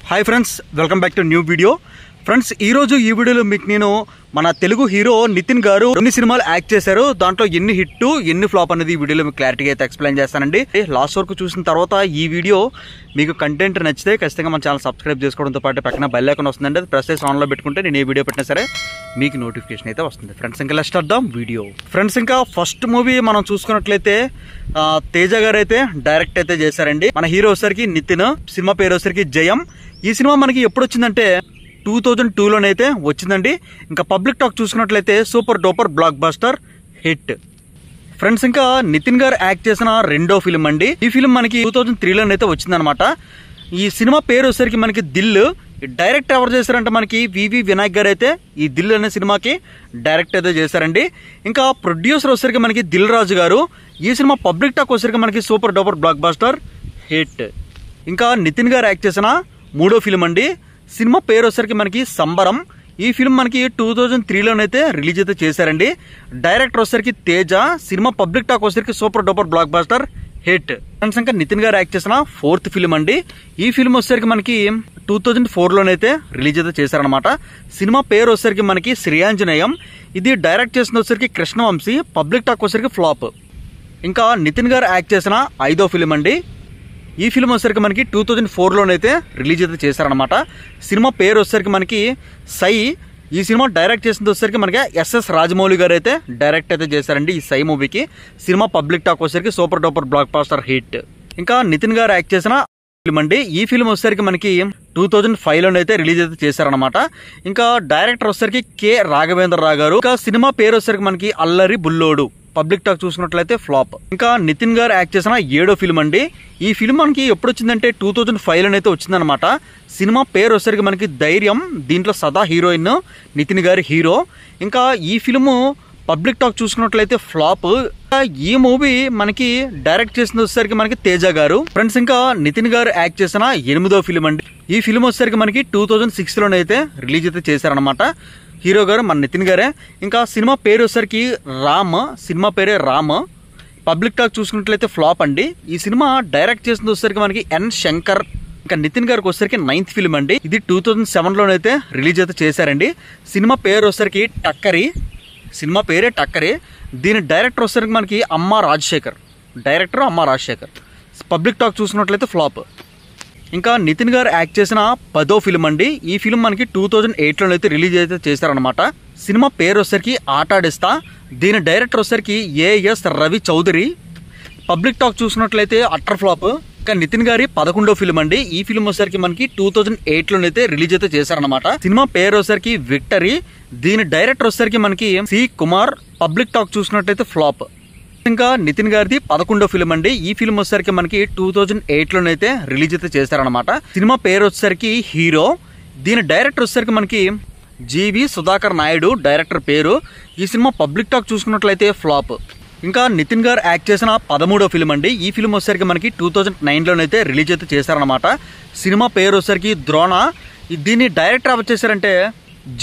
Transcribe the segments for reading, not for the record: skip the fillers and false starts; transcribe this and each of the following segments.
High friends welcome back to new video friends ఈ రోజు ఈ వీడియోలో మీకు నేను మన తెలుగు హీరో నితిన్ గారు ఎన్ని సినిమాలు యాక్ట్ చేశారు దాంట్లో ఎన్ని హిట్ ఎన్ని ఫ్లాప్ అనేది ఈ వీడియోలో మీకు క్లారిటీగా అయితే ఎక్స్‌ప్లెయిన్ చేస్తానండి లాస్ట్ వరకు చూసిన తర్వాత ఈ వీడియో మీకు కంటెంట్ నచ్చితే ఖచ్చితంగా మన ఛానల్ సబ్స్క్రైబ్ చేసుకోవడంతో పాటు పక్కన బెల్ ఐకాన్ వస్తుందండి అది ప్రెస్ చేసి ఆన్ లో పెట్టుకుంటే నేను ఏ వీడియో పెట్టినా సరే మీకు నోటిఫికేషన్ అయితే వస్తుంది ఫ్రెండ్స్ ఇంకా let's start the video friends ఇంకా ఫస్ట్ మూవీ మనం చూసుకున్నట్లయితే తేజ గారు అయితే డైరెక్ట్ అయితే చేశారండి మన హీరో వచ్చరికి నితిన్ సినిమా పేరు వచ్చరికి జయం ఈ సినిమా మనకి ఎప్పుడు వచ్చిందంటే 2002 లోనైతే వచ్చిందండి ఇంకా పబ్లిక్ టాక్ చూసుకున్నట్లయితే super duper block buster hit friends ఇంకా నితిన్ గారు యాక్ట్ చేసిన రెండో ఫిల్మ్ అండి ఈ ఫిల్మ్ మనకి 2003 లోనైతే వచ్చిందనమాట ఈ సినిమా పేరు వచ్చేసరికి మనకి దిల్ డైరెక్ట్ ఎవరు చేశారంటే మనకి వివి వినాయక్ గారు అయితే ఈ దిల్ అనే సినిమాకి డైరెక్ట్ అయితే చేశారండి ఇంకా ప్రొడ్యూసర్ వచ్చేసరికి మనకి దిల్ రాజు గారు ఈ సినిమా పబ్లిక్ టాక్ వచ్చేసరికి మనకి super duper block buster hit ఇంకా నితిన్ గారు యాక్ట్ చేసిన మూడో ఫిల్మ్ అండి సినిమా పేరు వచ్చేసరికి మనకి సంబరం ఈ ఫిల్మ్ మనకి 2003 లోనైతే రిలీజ్ అయితే చేశారండి డైరెక్టర్ వచ్చేసరికి తేజ సినిమా పబ్లిక్ టాక్ వచ్చేసరికి super duper block buster hit friends ఇంకా నితిన్ గారు యాక్ట్ చేసిన ఫోర్త్ ఫిల్మ్ అండి ఈ ఫిల్మ్ వచ్చేసరికి మనకి 2004 లోనైతే రిలీజ్ అయితే చేశారనమాట సినిమా పేరు వచ్చేసరికి మనకి శ్రీయాంజనేయం ఇది డైరెక్ట్ చేసిన వచ్చేసరికి కృష్ణవంశీ పబ్లిక్ టాక్ వచ్చేసరికి ఫ్లాప్ ఇంకా నితిన్ గారు యాక్ట్ చేసిన ఐదో ఫిల్మ్ అండి ఈ ఫిల్మ్ వచ్చేసరికి మనకి 2004 లోనైతే రిలీజ్ అయితే చేశారనమాట సినిమా పేరు వచ్చేసరికి మనకి సై ఈ సినిమా డైరెక్ట్ చేసింది వచ్చేసరికి మనకి ఎస్ఎస్ రాజమౌళి గారు అయితే డైరెక్ట్ అయితే చేశారండి ఈ సై మూవీకి సినిమా పబ్లిక్ టాక్ వచ్చేసరికి super duper block buster hit ఇంకా నితిన్ గారు యాక్ట్ చేసిన ఫిల్మ్ అండి ఈ ఫిల్మ్ వచ్చేసరికి మనకి 2005 లోనైతే రిలీజ్ అయితే చేశారనమాట ఇంకా డైరెక్టర్ వచ్చేసరికి కె రాఘవేంద్ర రావు గారు ఇంకా సినిమా పేరు వచ్చేసరికి మనకి అల్లరి బుల్లోడు పబ్లిక్ టాక్ చూసుకున్నట్లయితే ఫ్లాప్ ఇంకా నితిన్ గారు యాక్ట్ చేసిన ఏడో ఫిల్మ్ అండి ఈ ఫిల్మ్ మనకి ఎప్పుడు వచ్చిందంటే 2005 లోనైతే వచ్చిందనమాట సినిమా పేరు వచ్చేసరికి మనకి ధైర్యం దీంట్లో సదా హీరోయిన్ నితిన్ గారి హీరో ఇంకా ఈ ఫిల్మ్ పబ్లిక్ టాక్ చూసుకున్నట్లయితే ఫ్లాప్ ఈ మూవీ మనకి డైరెక్ట్ చేసిన వచ్చేసరికి మనకి తేజ గారు ఫ్రెండ్స్ ఇంకా నితిన్ గారు యాక్ట్ చేసిన ఎనిమిదో ఫిల్మ్ అండి ఈ ఫిల్మ్ వచ్చేసరికి మనకి 2006 లోనైతే రిలీజ్ అయితే చేశారనమాట హీరో గారు మన నితిన్ గారే ఇంకా సినిమా పేరు వచ్చేసరికి రామ్ సినిమా పేరే రామ్ పబ్లిక్ టాక్ చూసుకున్నట్లయితే ఫ్లాప్ అండి ఈ సినిమా డైరెక్ట్ చేసిన వచ్చేసరికి మనకి ఎన్ శంకర్ ఇంకా నితిన్ గారికి వచ్చేసరికి 9th ఫిల్మ్ అండి ఇది 2007 లోనైతే రిలీజ్ అయితే చేశారండి సినిమా పేరు వచ్చేసరికి టక్కరి సినిమా పేరే టక్కరి దీని డైరెక్టర్ వచ్చేసరికి మనకి అమ్మ రాజశేఖర్ డైరెక్టర్ అమ్మ రాజశేఖర్ పబ్లిక్ టాక్ చూసుకున్నట్లయితే ఫ్లాప్ ఇంకా నితిన్ గారు యాక్ట్ చేసిన 10వ ఫిల్మ్ అండి ఈ ఫిల్మ్ మనకి 2008 లోనైతే రిలీజ్ అయితే చేశారనమాట సినిమా పేరు వచ్చేసరికి ఆటాడిస్తా దీని డైరెక్టర్ వచ్చేసరికి AS Ravi Chowdary public talk చూసినట్లయితే అట్టర్ ఫ్లాప్ ఇంకా నితిన్ గారి 11వ ఫిల్మ్ అండి ఈ ఫిల్మ్ వచ్చేసరికి మనకి 2008 లోనైతే రిలీజ్ అయితే చేశారనమాట సినిమా పేరు వచ్చేసరికి విక్టరీ దీని డైరెక్టర్ వచ్చేసరికి మనకి సి కుమార్ పబ్లిక్ టాక్ చూసినట్లయితే ఫ్లాప్ ఇంకా నితిన్ గారిది 11వ ఫిల్మ్ అండి ఈ ఫిల్మ్ వచ్చేసరికి మనకి 2008 లోనైతే రిలీజ్ అయితే చేశారనమాట సినిమా పేరు వచ్చేసరికి హీరో దీని డైరెక్టర్ వచ్చేసరికి మనకి జీవి సుధాకర్ నాయుడు డైరెక్టర్ పేరు ఈ సినిమా పబ్లిక్ టాక్ చూసుకున్నట్లయితే ఫ్లాప్ ఇంకా నితిన్ గారు యాక్ట్ చేసిన 13వ ఫిల్మ్ అండి ఈ ఫిల్మ్ వచ్చేసరికి మనకి 2009 లోనైతే రిలీజ్ అయితే చేశారనమాట సినిమా పేరు వచ్చేసరికి ద్రోణ దీన్ని డైరెక్టర్ ఎవరు చేశారంటే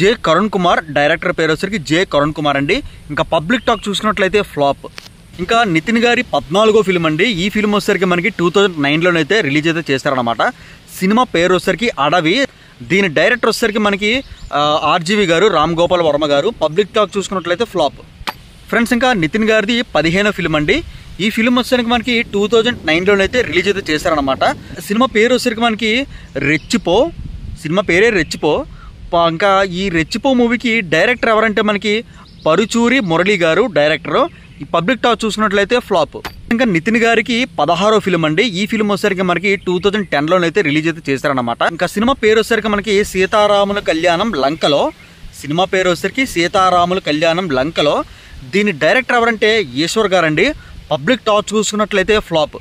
జే కరుణ్ కుమార్ డైరెక్టర్ పేరు వచ్చేసరికి జే కరుణ్ కుమార్ అండి ఇంకా పబ్లిక్ టాక్ చూసుకున్నట్లయితే ఫ్లాప్ ఇంకా నితిన్ గారి 14వ ఫిల్మ్ అండి ఈ ఫిల్మ్ వచ్చేసరికి మనకి 2009 లోనైతే రిలీజ్ అయితే చేశారనమాట సినిమా పేరు వచ్చేసరికి అడవి దీని డైరెక్టర్ వచ్చేసరికి మనకి ఆర్జీవి గారు రామ్ గోపాల్ వర్మ గారు పబ్లిక్ టాక్ చూసుకున్నట్లయితే ఫ్లాప్ ఫ్రెండ్స్ ఇంకా నితిన్ గారిది 15వ ఫిల్మ్ అండి ఈ ఫిల్మ్ వచ్చేసరికి మనకి 2009 లోనైతే రిలీజ్ అయితే చేశారనమాట సినిమా పేరు వచ్చేసరికి మనకి రెచ్చిపో సినిమా పేరే రెచ్చిపో ఇంకా ఈ రెచ్చిపో మూవీకి డైరెక్టర్ ఎవరంటే మనకి పరుచూరి మురళి గారు డైరెక్టర్ ఈ పబ్లిక్ టాక్ చూసుకున్నట్లయితే ఫ్లాప్ ఇంకా నితిన్ గారికి 16వ ఫిల్మ్ అండి ఈ ఫిల్మ్ వచ్చేసరికి మనకి 2010 లోనైతే రిలీజ్ అయితే చేశారనమాట ఇంకా సినిమా పేరు వచ్చేసరికి మనకి సీతారాముల కళ్యాణం లంకలో సినిమా పేరు వచ్చేసరికి సీతారాముల కళ్యాణం లంకలో దీని డైరెక్టర్ ఎవరంటే ఈశ్వర్ గారండి పబ్లిక్ టాక్ చూసుకున్నట్లయితే ఫ్లాప్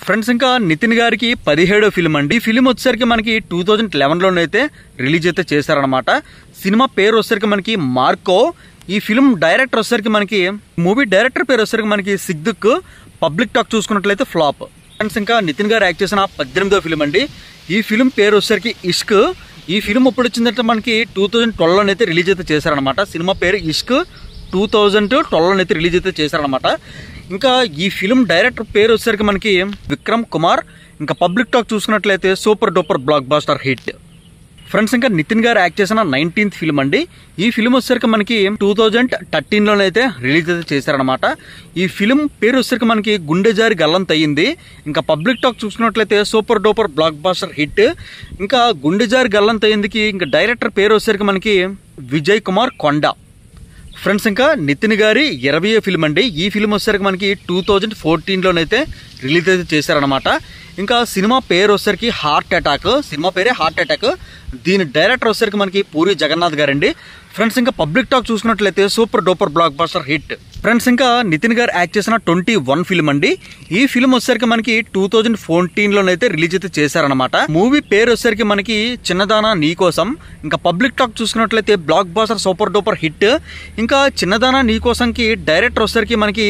ఫ్రెండ్స్ ఇంకా నితిన్ గారికి 17వ ఫిల్మ్ అండి ఈ ఫిల్మ్ వచ్చేసరికి మనకి 2011 లోనైతే రిలీజ్ అయితే చేశారనమాట సినిమా పేరు వచ్చేసరికి మనకి మార్కో ఈ ఫిల్మ్ డైరెక్టర్ వచ్చేసరికి మనకి మూవీ డైరెక్టర్ పేరు వచ్చేసరికి మనకి సిద్దుక్ పబ్లిక్ టాక్ చూసుకున్నట్లయితే ఫ్లాప్ ఫ్రెండ్స్ ఇంకా నితిన్ గారు యాక్ట్ చేసిన 18వ ఫిల్మ్ అండి ఈ ఫిల్మ్ పేరు వచ్చేసరికి ఇష్క్ ఈ ఫిల్మ్ ఎప్పుడు వచ్చిందంటే మనకి 2012 లోనైతే రిలీజ్ అయితే చేశారనమాట సినిమా పేరు ఇష్క్ 2012 లోనైతే రిలీజ్ అయితే చేశారనమాట ఇంకా ఈ ఫిలిం డైరెక్టర్ పేరు వచ్చేసరికి మనకి విక్రమ్ కుమార్. ఇంకా పబ్లిక్ టాక్ చూసుకున్నట్లయితే super duper blockbuster hit. Friends ఇంకా నితిన్ గారు యాక్ట్ చేసిన 19th ఫిల్మ్ అండి. ఈ ఫిల్మ్ వచ్చేసరికి మనకి 2013లోనైతే రిలీజ్ అయితే చేశారనమాట. ఈ ఫిల్మ్ పేరు వచ్చేసరికి మనకి గుండె జారి గల్లంత అయ్యింది. ఇంకా పబ్లిక్ టాక్ చూసుకున్నట్లయితే super duper blockbuster hit. ఇంకా గుండె జారి గల్లంత అయ్యిందికి ఇంకా డైరెక్టర్ పేరు వచ్చేసరికి మనకి విజయ్ కుమార్ కొండ. ఫ్రెండ్స్ ఇంకా నితిన్ గారి 20వ ఫిల్మ్ అండి. ఈ ఫిల్మ్ వచ్చేసరికి మనకి 2014లోనైతే రిలీజ్ అయితే చేశారనమాట. ఇంకా సినిమా పేరు వచ్చేసరికి హార్ట్ అటాక్. సినిమా పేరే హార్ట్ అటాక్. దీని డైరెక్టర్ వచ్చేసరికి మనకి పూరి జగన్నాథ్ గారండి. ఫ్రెండ్స్ ఇంకా పబ్లిక్ టాక్ చూసుకున్నట్లయితే super duper blockbuster hit. Friends ఇంకా నితిన్ గారు యాక్ట్ చేసిన 21 ఫిల్మ్ అండి. ఈ ఫిల్మ్ వచ్చేసరికి మనకి 2014లోనైతే రిలీజ్ అయితే చేశారనమాట. మూవీ పేరు వచ్చేసరికి మనకి చిన్నదానా నీ కోసం. ఇంకా పబ్లిక్ టాక్ చూసుకున్నట్లయితే blockbuster super duper hit. ఇంకా చిన్నదానా నీ కోసంకి డైరెక్టర్ వచ్చేసరికి మనకి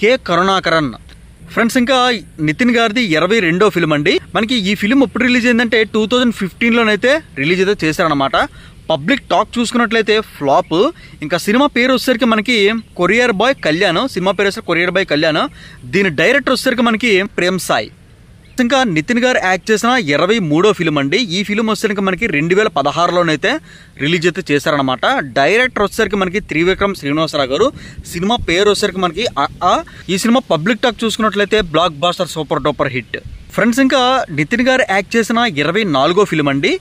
కె కరుణాకరన్. ఫ్రెండ్స్ ఇంకా నితిన్ గారిది 22వ ఫిల్మ్ అండి. మనకి ఈ ఫిల్మ్ ఎప్పుడు రిలీజ్ అయిందంటే 2015లోనైతే రిలీజ్ అయితే చేశారనమాట. పబ్లిక్ టాక్ చూసుకున్నట్లయితే ఫ్లాప్. ఇంకా సినిమా పేరు వచ్చేసరికి మనకి కొరియర్ బాయ్ కళ్యాణ్. సినిమా పేరు వచ్చేసరికి కొరియర్ బాయ్ కళ్యాణ్. దీని డైరెక్టర్ వచ్చేసరికి మనకి ప్రేమ్ సాయి. ఇంకా నితిన్ గారు యాక్ట్ చేసిన 23వ ఫిల్మ్ అండి. ఈ ఫిల్మ్ వచ్చేసరికి మనకి 2016లోనైతే రిలీజ్ అయితే చేశారనమాట. డైరెక్టర్ వచ్చేసరికి మనకి త్రివిక్రమ్ శ్రీనివాసరావు గారు. సినిమా పేరు వచ్చేసరికి మనకి ఈ సినిమా పబ్లిక్ టాక్ చూసుకున్నట్లయితే blockbuster super duper hit. Friends ఇంకా నితిన్ గారు యాక్ట్ చేసిన 24వ ఫిల్మ్ అండి.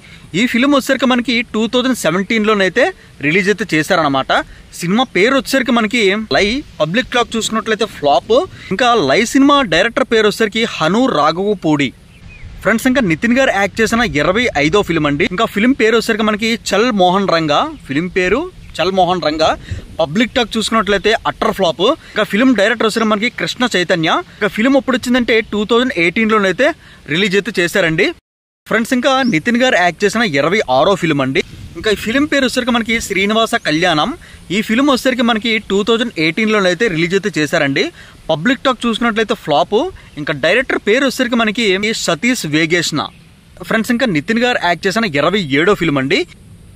ఈ ఫిల్మ్ వచ్చేసరికి మనకి 2017లోనైతే రిలీజ్ అయితే చేశారనమాట. సినిమా పేరు వచ్చేసరికి మనకి లై. పబ్లిక్ టాక్ చూసుకున్నట్లయితే ఫ్లాప్. ఇంకా లై సినిమా డైరెక్టర్ పేరు వచ్చేసరికి హను రాఘవ పూడి. ఫ్రెండ్స్ ఇంకా నితిన్ గారు యాక్ట్ చేసిన 25వ ఫిల్మ్ అండి. ఇంకా ఫిల్మ్ పేరు వచ్చేసరికి మనకి చల్ మోహన్ రంగా. ఫిల్మ్ పేరు చల్ మోహన్ రంగా. పబ్లిక్ టాక్ చూసుకున్నట్లయితే అట్టర్ ఫ్లాప్. ఇంకా ఫిల్మ్ డైరెక్టర్ వచ్చేసరికి మనకి కృష్ణ చైతన్య. ఇంకా ఫిల్మ్ ఎప్పుడు వచ్చిందంటే 2018లోనైతే రిలీజ్ అయితే చేశారండి. ఫ్రెండ్స్ ఇంకా నితిన్ గారు యాక్ట్ చేసిన 26వ ఫిల్మ్ అండి. ఇంకా ఈ ఫిల్మ్ పేరు వచ్చేసరికి మనకి శ్రీనివాస కళ్యాణం. ఈ ఫిల్మ్ వచ్చేసరికి మనకి 2018లోనైతే రిలీజ్ అయితే చేశారండి. పబ్లిక్ టాక్ చూసుకున్నట్లయితే ఫ్లాప్. ఇంకా డైరెక్టర్ పేరు వచ్చేసరికి మనకి సతీష్ వేగేష్ణ. ఫ్రెండ్స్ ఇంకా నితిన్ గారు యాక్ట్ చేసిన 27వ ఫిల్మ్ అండి.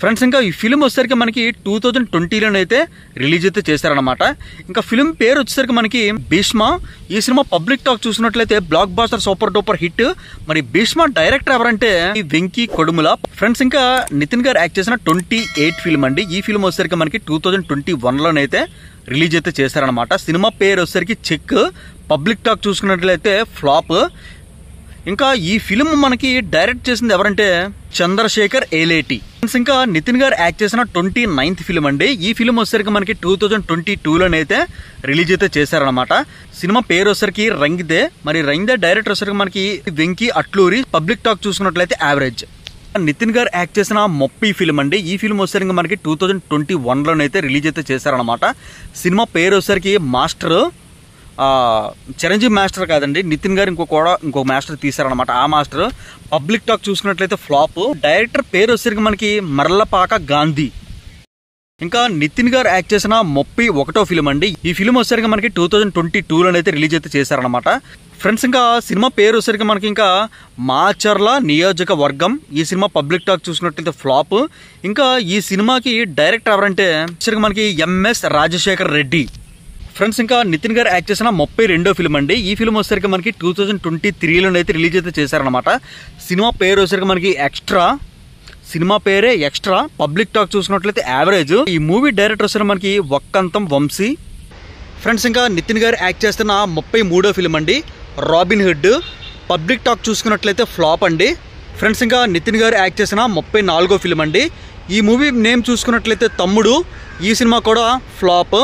ఫ్రెండ్స్ ఇంకా ఈ ఫిల్మ్ వచ్చేసరికి మనకి 2020లోనైతే రిలీజ్ అయితే చేశారనమాట. ఇంకా ఫిల్మ్ పేరు వచ్చేసరికి మనకి భీష్మ. ఈ సినిమా పబ్లిక్ టాక్ చూసినట్లయితే blockbuster super duper hit. మరి భీష్మ డైరెక్టర్ ఎవరంటే వెంకీ కొడుముల. ఫ్రెండ్స్ ఇంకా నితిన్ గారు యాక్ట్ చేసిన 28 ఫిల్మ్ అండి. ఈ ఫిల్మ్ వచ్చేసరికి మనకి 2021లోనైతే రిలీజ్ అయితే చేశారనమాట. సినిమా పేరు వచ్చేసరికి చెక్. పబ్లిక్ టాక్ చూసుకున్నట్లయితే ఫ్లాప్. ఇంకా ఈ ఫిల్మ్ మనకి డైరెక్ట్ చేసింది ఎవరంటే చంద్రశేఖర్ ఏలేటి. ఇంకా నితిన్ గారు యాక్ట్ చేసిన 29th ఫిల్మ్ అండి. ఈ ఫిల్మ్ వచ్చేసరికి మనకి 2022లోనైతే రిలీజ్ అయితే చేశారనమాట. సినిమా పేరు వచ్చేసరికి రంగిదే. మరి రంగిదే డైరెక్టర్ వచ్చేసరికి మనకి వెంకీ అట్లూరి. పబ్లిక్ టాక్ చూసుకున్నట్లయితే యావరేజ్. నితిన్ గారు యాక్ట్ చేసిన 30 ఫిల్మ్ అండి. ఈ ఫిల్మ్ వచ్చేసరికి మనకి 2021లోనైతే రిలీజ్ అయితే చేశారనమాట. సినిమా పేరు వచ్చేసరికి మాస్టర్. చిరంజీవి మాస్టర్ కాదండి, నితిన్ గారు ఇంకో మాస్టర్ తీశారనమాట. ఆ మాస్టర్. పబ్లిక్ టాక్ చూసుకున్నట్లయితే ఫ్లాప్. డైరెక్టర్ పేరు వచ్చేసరికి మనకి మర్లపాక గాంధీ. ఇంకా నితిన్ గారు యాక్ట్ చేసిన 31వ ఫిల్మ్ అండి. ఈ ఫిల్మ్ వచ్చేసరికి మనకి 2022లోనైతే రిలీజ్ అయితే చేశారనమాట. ఫ్రెండ్స్ ఇంకా సినిమా పేరు వచ్చేసరికి మనకి ఇంకా మాచర్ల నియోజకవర్గం. ఈ సినిమా పబ్లిక్ టాక్ చూసుకున్నట్లయితే ఫ్లాప్. ఇంకా ఈ సినిమాకి డైరెక్టర్ ఎవరంటే మనకి ఎంఎస్ రాజశేఖర్ రెడ్డి. ఫ్రెండ్స్ ఇంకా నితిన్ గారు యాక్ట్ చేసిన 32వ ఫిల్మ్ అండి. ఈ ఫిల్మ్ వచ్చేసరికి మనకి 2023లోనైతే రిలీజ్ అయితే చేశారనమాట. సినిమా పేరు వచ్చేసరికి మనకి ఎక్స్ట్రా. సినిమా పేరే ఎక్స్ట్రా. పబ్లిక్ టాక్ చూసుకున్నట్లయితే యావరేజ్. ఈ మూవీ డైరెక్టర్ వచ్చేసరికి మనకి వక్కంతం వంశీ. ఫ్రెండ్స్ ఇంకా నితిన్ గారు యాక్ట్ చేస్తున్న 33వ ఫిల్మ్ అండి రాబిన్ హుడ్. పబ్లిక్ టాక్ చూసుకున్నట్లయితే ఫ్లాప్ అండి. ఫ్రెండ్స్ ఇంకా నితిన్ గారు యాక్ట్ చేసిన 34వ ఫిల్మ్ అండి. ఈ మూవీ నేమ్ చూసుకున్నట్లయితే తమ్ముడు. ఈ సినిమా కూడా ఫ్లాప్.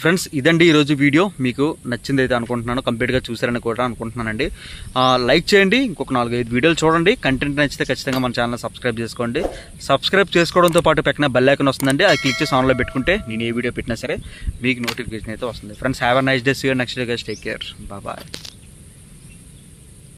ఫ్రెండ్స్ ఇదండి ఈరోజు వీడియో. మీకు నచ్చింది అయితే అనుకుంటున్నాను. కంప్లీట్గా చూసారని కూడా అనుకుంటున్నానండి. లైక్ చేయండి. ఇంకొక 4-5 వీడియోలు చూడండి. కంటెంట్ నచ్చితే ఖచ్చితంగా మన ఛానల్ సబ్స్క్రైబ్ చేసుకోండి. సబ్స్క్రైబ్ చేసుకోవడంతో పాటు పక్కన బెల్ ఐకాన్ వస్తుందండి. అది క్లిక్ చేసి ఆన్లో పెట్టుకుంటే నేను ఏ వీడియో పెట్టినా సరే మీకు నోటిఫికేషన్ అయితే వస్తుంది. Friends have a nice day. See you next day guys. Take care. Bye.